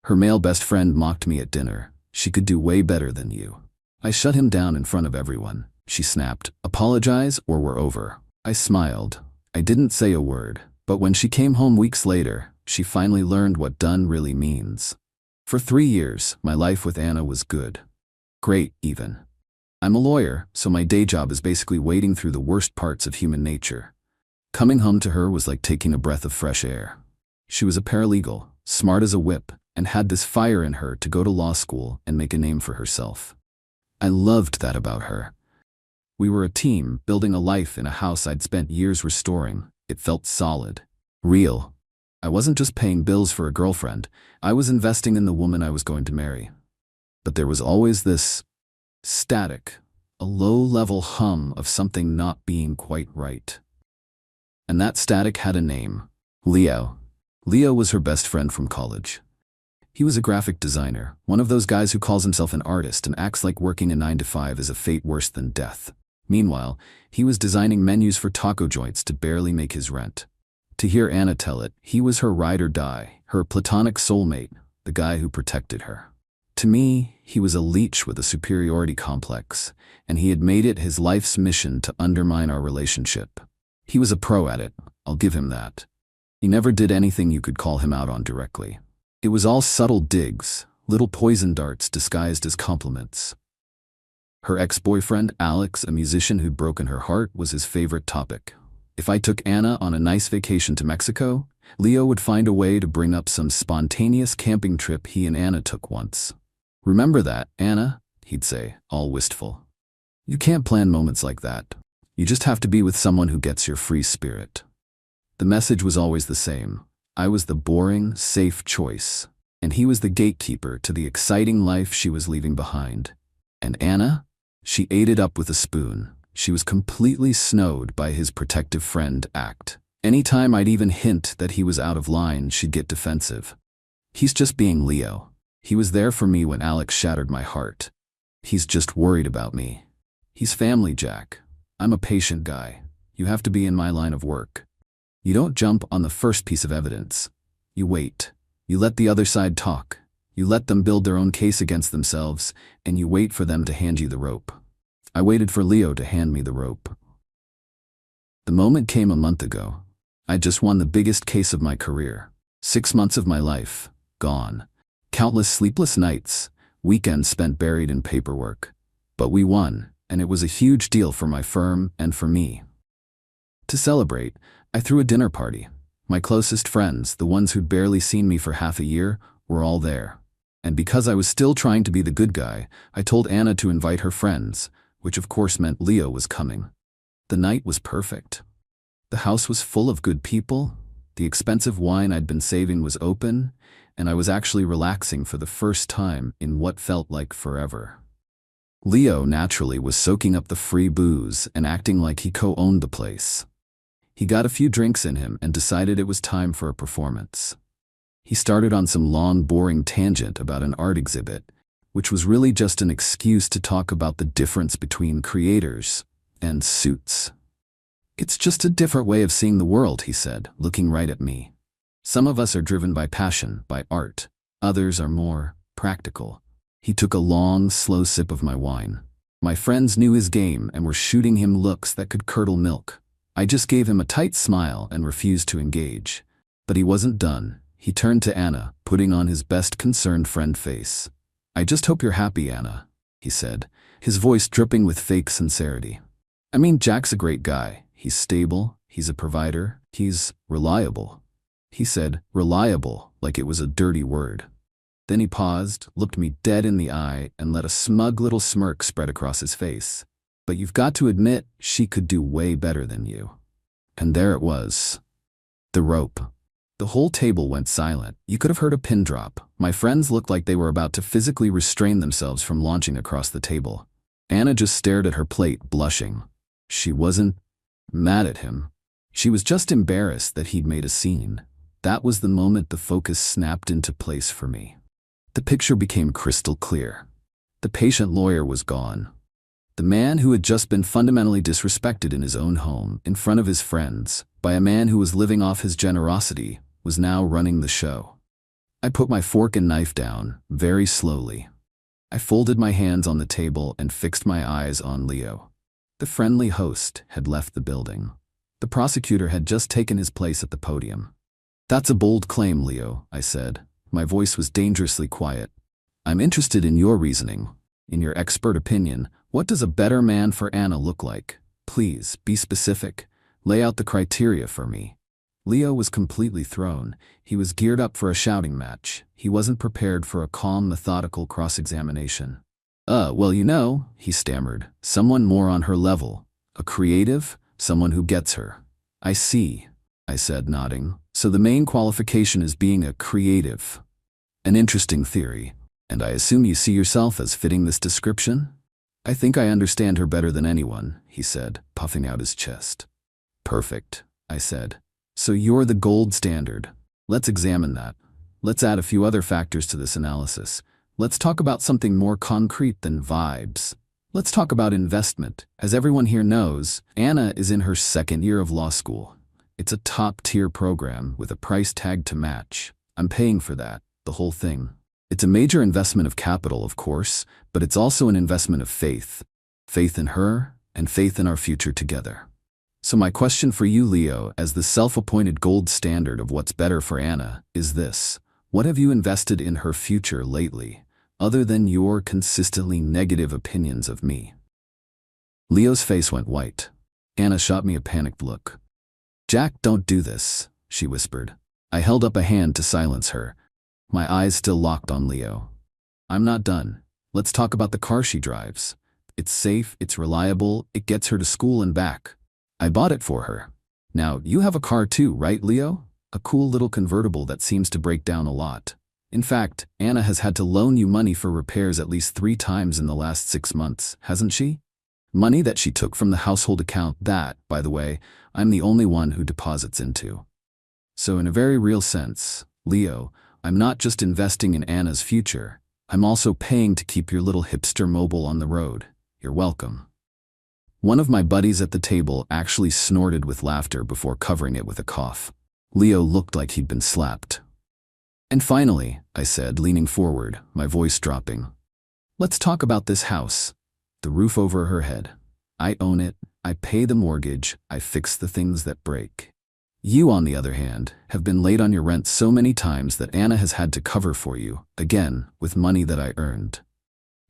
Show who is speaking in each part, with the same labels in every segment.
Speaker 1: Her male best friend mocked me at dinner. She could do way better than you. I shut him down in front of everyone. She snapped, apologize or we're over. I smiled. I didn't say a word, but when she came home weeks later, she finally learned what done really means. For 3 years, my life with Anna was good. Great, even. I'm a lawyer, so my day job is basically wading through the worst parts of human nature. Coming home to her was like taking a breath of fresh air. She was a paralegal, smart as a whip, and had this fire in her to go to law school and make a name for herself. I loved that about her. We were a team, building a life in a house I'd spent years restoring. It felt solid, real. I wasn't just paying bills for a girlfriend, I was investing in the woman I was going to marry. But there was always this static, a low-level hum of something not being quite right. And that static had a name, Leo. Leo was her best friend from college. He was a graphic designer, one of those guys who calls himself an artist and acts like working a 9-to-5 is a fate worse than death. Meanwhile, he was designing menus for taco joints to barely make his rent. To hear Anna tell it, he was her ride or die, her platonic soulmate, the guy who protected her. To me, he was a leech with a superiority complex, and he had made it his life's mission to undermine our relationship. He was a pro at it, I'll give him that. He never did anything you could call him out on directly. It was all subtle digs, little poison darts disguised as compliments. Her ex-boyfriend, Alex, a musician who'd broken her heart, was his favorite topic. If I took Anna on a nice vacation to Mexico, Leo would find a way to bring up some spontaneous camping trip he and Anna took once. "Remember that, Anna?" he'd say, all wistful. "You can't plan moments like that. You just have to be with someone who gets your free spirit." The message was always the same. I was the boring, safe choice, and he was the gatekeeper to the exciting life she was leaving behind. And Anna? She ate it up with a spoon. She was completely snowed by his protective friend act. Anytime I'd even hint that he was out of line, she'd get defensive. "He's just being Leo. He was there for me when Alex shattered my heart. He's just worried about me. He's family, Jack. I'm a patient guy. You have to be in my line of work. You don't jump on the first piece of evidence. You wait. You let the other side talk. You let them build their own case against themselves, and you wait for them to hand you the rope." I waited for Leo to hand me the rope. The moment came a month ago. I just won the biggest case of my career. 6 months of my life, gone. Countless sleepless nights, weekends spent buried in paperwork. But we won, and it was a huge deal for my firm and for me. To celebrate, I threw a dinner party. My closest friends, the ones who'd barely seen me for half a year, were all there. And because I was still trying to be the good guy, I told Anna to invite her friends, which of course meant Leo was coming. The night was perfect. The house was full of good people, the expensive wine I'd been saving was open, and I was actually relaxing for the first time in what felt like forever. Leo, naturally, was soaking up the free booze and acting like he co-owned the place. He got a few drinks in him and decided it was time for a performance. He started on some long, boring tangent about an art exhibit, which was really just an excuse to talk about the difference between creators and suits. "It's just a different way of seeing the world," he said, looking right at me. "Some of us are driven by passion, by art. Others are more practical." He took a long, slow sip of my wine. My friends knew his game and were shooting him looks that could curdle milk. I just gave him a tight smile and refused to engage. But he wasn't done. He turned to Anna, putting on his best concerned friend face. "I just hope you're happy, Anna," he said, his voice dripping with fake sincerity. "I mean, Jack's a great guy. He's stable, he's a provider, he's reliable." He said reliable like it was a dirty word. Then he paused, looked me dead in the eye, and let a smug little smirk spread across his face. "But you've got to admit, she could do way better than you." And there it was. The rope. The whole table went silent. You could have heard a pin drop. My friends looked like they were about to physically restrain themselves from launching across the table. Anna just stared at her plate, blushing. She wasn't mad at him. She was just embarrassed that he'd made a scene. That was the moment the focus snapped into place for me. The picture became crystal clear. The patient lawyer was gone. The man who had just been fundamentally disrespected in his own home, in front of his friends, by a man who was living off his generosity, was now running the show. I put my fork and knife down, very slowly. I folded my hands on the table and fixed my eyes on Leo. The friendly host had left the building. The prosecutor had just taken his place at the podium. "That's a bold claim, Leo," I said. My voice was dangerously quiet. "I'm interested in your reasoning. In your expert opinion, what does a better man for Anna look like? Please, be specific. Lay out the criteria for me." Leo was completely thrown. He was geared up for a shouting match. He wasn't prepared for a calm, methodical cross-examination. Well, he stammered, "someone more on her level. A creative, someone who gets her." "I see," I said, nodding. "So the main qualification is being a creative. An interesting theory. And I assume you see yourself as fitting this description?" "I think I understand her better than anyone," he said, puffing out his chest. "Perfect," I said. "So you're the gold standard. Let's examine that. Let's add a few other factors to this analysis. Let's talk about something more concrete than vibes. Let's talk about investment. As everyone here knows, Anna is in her second year of law school. It's a top-tier program with a price tag to match. I'm paying for that, the whole thing. It's a major investment of capital, of course, but it's also an investment of faith. Faith in her and faith in our future together. So my question for you, Leo, as the self-appointed gold standard of what's better for Anna, is this. What have you invested in her future lately, other than your consistently negative opinions of me?" Leo's face went white. Anna shot me a panicked look. "Jack, don't do this," she whispered. I held up a hand to silence her, my eyes still locked on Leo. "I'm not done. Let's talk about the car she drives. It's safe, it's reliable, it gets her to school and back. I bought it for her. Now, you have a car too, right, Leo? A cool little convertible that seems to break down a lot. In fact, Anna has had to loan you money for repairs at least 3 times in the last 6 months, hasn't she? Money that she took from the household account that, by the way, I'm the only one who deposits into. So in a very real sense, Leo, I'm not just investing in Anna's future, I'm also paying to keep your little hipster mobile on the road. You're welcome." One of my buddies at the table actually snorted with laughter before covering it with a cough. Leo looked like he'd been slapped. "And finally," I said, leaning forward, my voice dropping, "let's talk about this house. The roof over her head. I own it, I pay the mortgage, I fix the things that break. You, on the other hand, have been late on your rent so many times that Anna has had to cover for you, again, with money that I earned.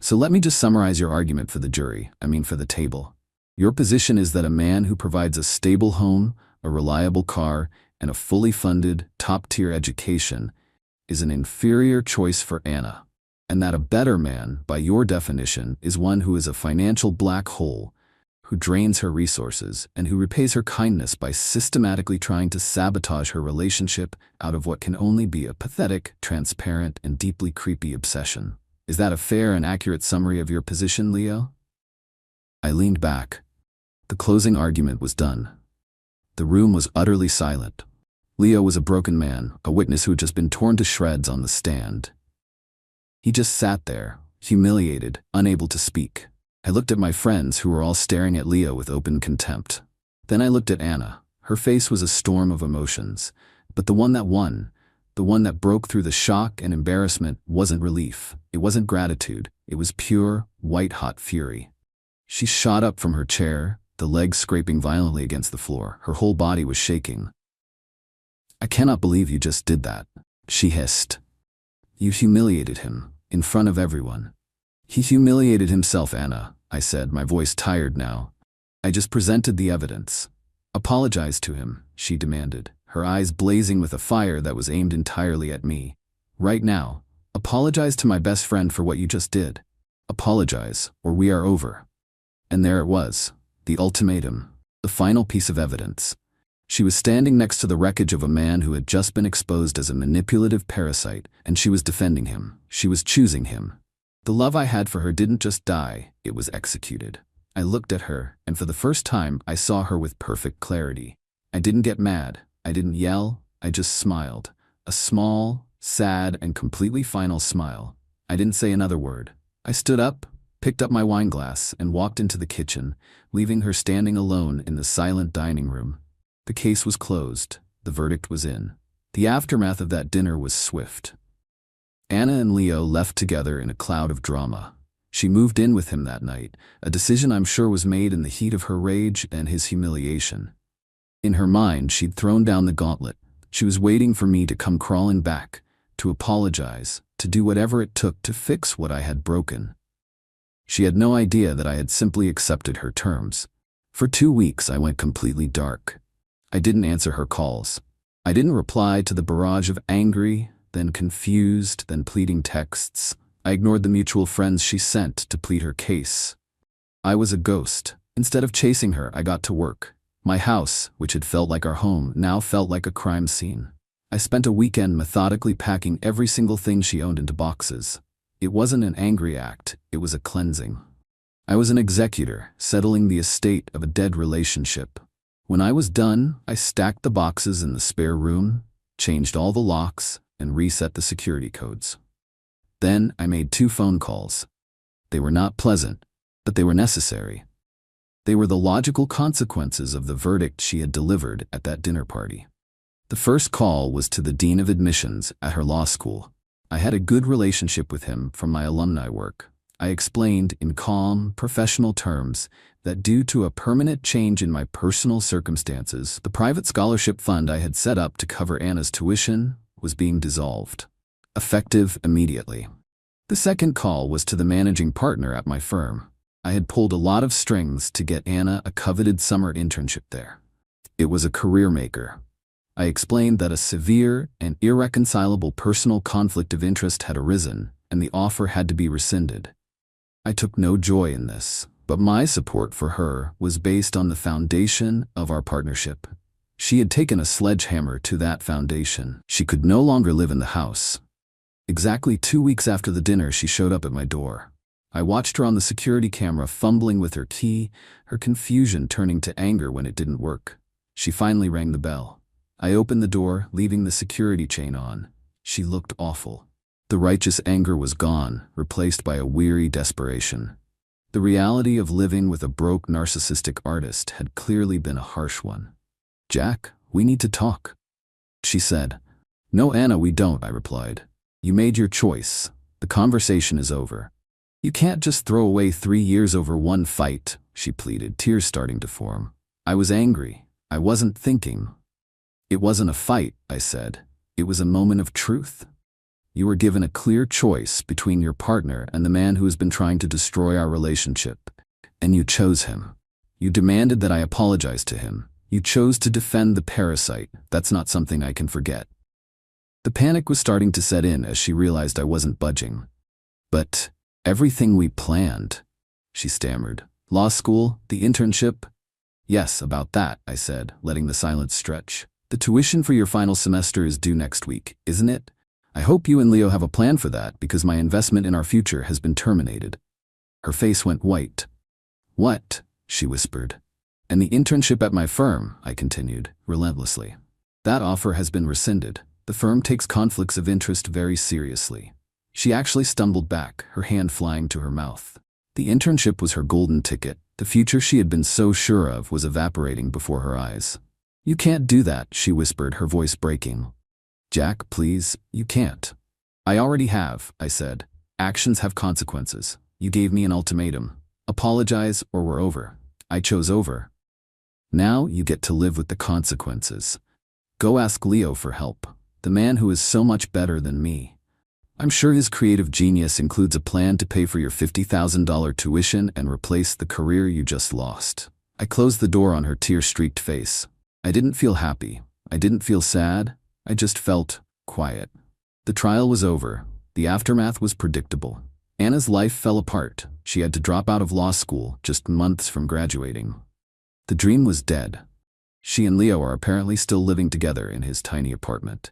Speaker 1: So let me just summarize your argument for the jury, for the table. Your position is that a man who provides a stable home, a reliable car, and a fully funded, top-tier education is an inferior choice for Anna, and that a better man, by your definition, is one who is a financial black hole, who drains her resources, and who repays her kindness by systematically trying to sabotage her relationship out of what can only be a pathetic, transparent, and deeply creepy obsession. Is that a fair and accurate summary of your position, Leo?" I leaned back. The closing argument was done. The room was utterly silent. Leo was a broken man, a witness who had just been torn to shreds on the stand. He just sat there, humiliated, unable to speak. I looked at my friends who were all staring at Leo with open contempt. Then I looked at Anna. Her face was a storm of emotions. But the one that won, the one that broke through the shock and embarrassment, wasn't relief. It wasn't gratitude. It was pure, white-hot fury. She shot up from her chair, the legs scraping violently against the floor. Her whole body was shaking. "I cannot believe you just did that," she hissed. "You humiliated him, in front of everyone." "He humiliated himself, Anna," I said, my voice tired now. "I just presented the evidence." "Apologize to him," she demanded, her eyes blazing with a fire that was aimed entirely at me. "Right now, apologize to my best friend for what you just did. Apologize, or we are over." And there it was, the ultimatum, the final piece of evidence. She was standing next to the wreckage of a man who had just been exposed as a manipulative parasite, and she was defending him. She was choosing him. The love I had for her didn't just die, it was executed. I looked at her, and for the first time I saw her with perfect clarity. I didn't get mad, I didn't yell, I just smiled. A small, sad, and completely final smile. I didn't say another word. I stood up, picked up my wine glass, and walked into the kitchen, leaving her standing alone in the silent dining room. The case was closed. The verdict was in. The aftermath of that dinner was swift. Anna and Leo left together in a cloud of drama. She moved in with him that night, a decision I'm sure was made in the heat of her rage and his humiliation. In her mind, she'd thrown down the gauntlet. She was waiting for me to come crawling back, to apologize, to do whatever it took to fix what I had broken. She had no idea that I had simply accepted her terms. For 2 weeks, I went completely dark. I didn't answer her calls. I didn't reply to the barrage of angry, then confused, then pleading texts. I ignored the mutual friends she sent to plead her case. I was a ghost. Instead of chasing her, I got to work. My house, which had felt like our home, now felt like a crime scene. I spent a weekend methodically packing every single thing she owned into boxes. It wasn't an angry act, it was a cleansing. I was an executor, settling the estate of a dead relationship. When I was done, I stacked the boxes in the spare room, changed all the locks, and reset the security codes. Then I made 2 phone calls. They were not pleasant, but they were necessary. They were the logical consequences of the verdict she had delivered at that dinner party. The first call was to the dean of admissions at her law school. I had a good relationship with him from my alumni work. I explained in calm, professional terms that due to a permanent change in my personal circumstances, the private scholarship fund I had set up to cover Anna's tuition was being dissolved, effective immediately. The second call was to the managing partner at my firm. I had pulled a lot of strings to get Anna a coveted summer internship there. It was a career maker. I explained that a severe and irreconcilable personal conflict of interest had arisen, and the offer had to be rescinded. I took no joy in this, but my support for her was based on the foundation of our partnership. She had taken a sledgehammer to that foundation. She could no longer live in the house. Exactly 2 weeks after the dinner, she showed up at my door. I watched her on the security camera fumbling with her key, her confusion turning to anger when it didn't work. She finally rang the bell. I opened the door, leaving the security chain on. She looked awful. The righteous anger was gone, replaced by a weary desperation. The reality of living with a broke narcissistic artist had clearly been a harsh one. "Jack, we need to talk," she said. "No, Anna, we don't," I replied. "You made your choice. The conversation is over. You can't just throw away 3 years over one fight," she pleaded, tears starting to form. I was angry. I wasn't thinking. "It wasn't a fight," I said. "It was a moment of truth. You were given a clear choice between your partner and the man who has been trying to destroy our relationship, and you chose him. You demanded that I apologize to him. You chose to defend the parasite. That's not something I can forget." The panic was starting to set in as she realized I wasn't budging. "But everything we planned," she stammered. "Law school, the internship?" "Yes, about that," I said, letting the silence stretch. "The tuition for your final semester is due next week, isn't it? I hope you and Leo have a plan for that because my investment in our future has been terminated." Her face went white. "What?" she whispered. "And the internship at my firm," I continued, relentlessly. "That offer has been rescinded. The firm takes conflicts of interest very seriously." She actually stumbled back, her hand flying to her mouth. The internship was her golden ticket. The future she had been so sure of was evaporating before her eyes. "You can't do that," she whispered, her voice breaking. "Jack, please, you can't." "I already have," I said. "Actions have consequences. You gave me an ultimatum. Apologize or we're over. I chose over. Now you get to live with the consequences. Go ask Leo for help, the man who is so much better than me. I'm sure his creative genius includes a plan to pay for your $50,000 tuition and replace the career you just lost." I closed the door on her tear-streaked face. I didn't feel happy. I didn't feel sad. I just felt quiet. The trial was over. The aftermath was predictable. Anna's life fell apart. She had to drop out of law school just months from graduating. The dream was dead. She and Leo are apparently still living together in his tiny apartment.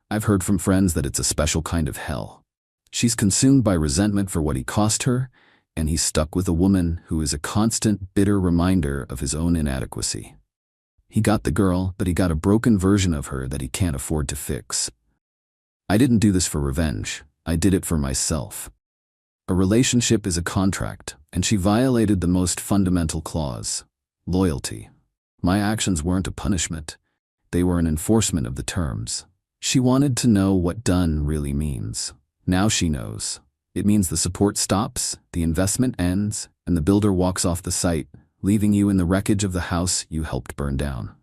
Speaker 1: I've heard from friends that it's a special kind of hell. She's consumed by resentment for what he cost her, and he's stuck with a woman who is a constant, bitter reminder of his own inadequacy. He got the girl, but he got a broken version of her that he can't afford to fix. I didn't do this for revenge. I did it for myself. A relationship is a contract, and she violated the most fundamental clause: loyalty. My actions weren't a punishment. They were an enforcement of the terms. She wanted to know what done really means. Now she knows. It means the support stops, the investment ends, and the builder walks off the site, leaving you in the wreckage of the house you helped burn down.